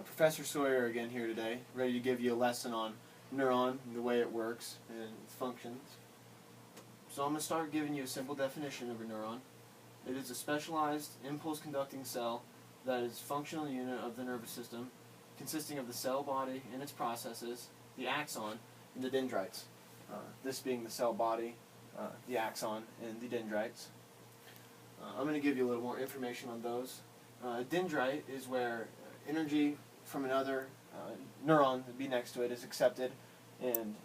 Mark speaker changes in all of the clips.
Speaker 1: Professor Sawyer again here today, ready to give you a lesson on neuron, and the way it works, and its functions. So I'm going to start giving you a simple definition of a neuron. It is a specialized impulse-conducting cell that is a functional unit of the nervous system, consisting of the cell body and its processes, the axon, and the dendrites. This being the cell body, the axon, and the dendrites. I'm going to give you a little more information on those. A dendrite is where energy from another neuron that be next to it is accepted, and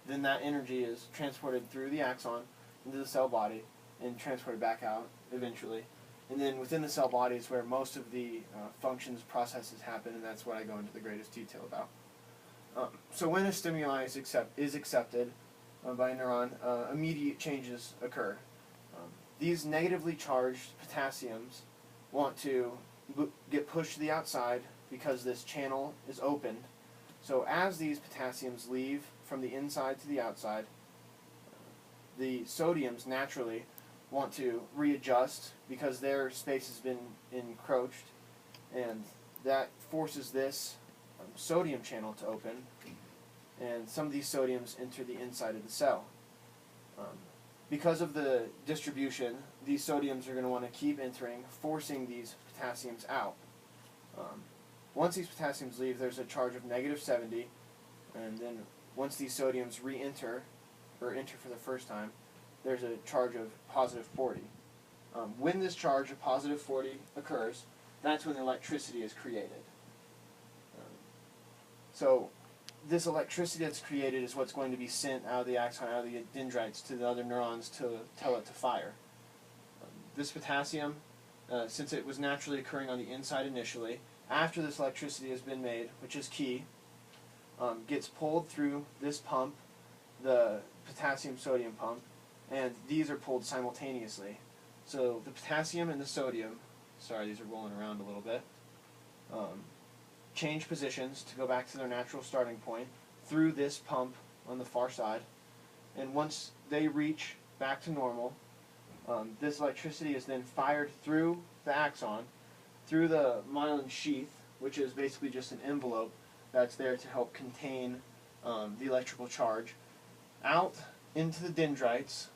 Speaker 1: then that energy is transported through the axon into the cell body and transported back out eventually. And then within the cell body is where most of the functions, processes happen, and that's what I go into the greatest detail about. So when a stimuli is accepted by a neuron, immediate changes occur. These negatively charged potassiums want to get pushed to the outside because this channel is opened. So as these potassiums leave from the inside to the outside, the sodiums naturally want to readjust because their space has been encroached, and that forces this sodium channel to open, and some of these sodiums enter the inside of the cell. Because of the distribution, these sodiums are going to want to keep entering, forcing these potassiums out. Once these potassiums leave, there's a charge of -70, and then once these sodiums re-enter, or enter for the first time, there's a charge of +40. When this charge of +40 occurs, that's when the electricity is created. So this electricity that's created is what's going to be sent out of the axon, out of the dendrites, to the other neurons to tell it to fire. This potassium, since it was naturally occurring on the inside initially, after this electricity has been made, which is key, gets pulled through this pump, the potassium-sodium pump, and these are pulled simultaneously. So the potassium and the sodium, sorry, these are rolling around a little bit, change positions to go back to their natural starting point through this pump on the far side, and once they reach back to normal, this electricity is then fired through the axon, through the myelin sheath, which is basically just an envelope that's there to help contain the electrical charge, out into the dendrites,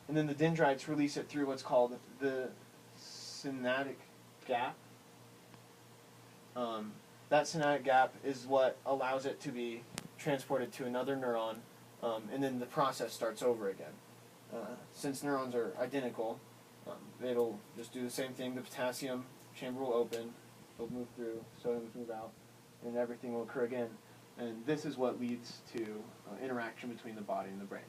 Speaker 1: and then the dendrites release it through what's called the synaptic gap. That synaptic gap is what allows it to be transported to another neuron, and then the process starts over again. Since neurons are identical, it'll just do the same thing. The potassium chamber will open, it'll move through, sodiums move out, and everything will occur again. And this is what leads to interaction between the body and the brain.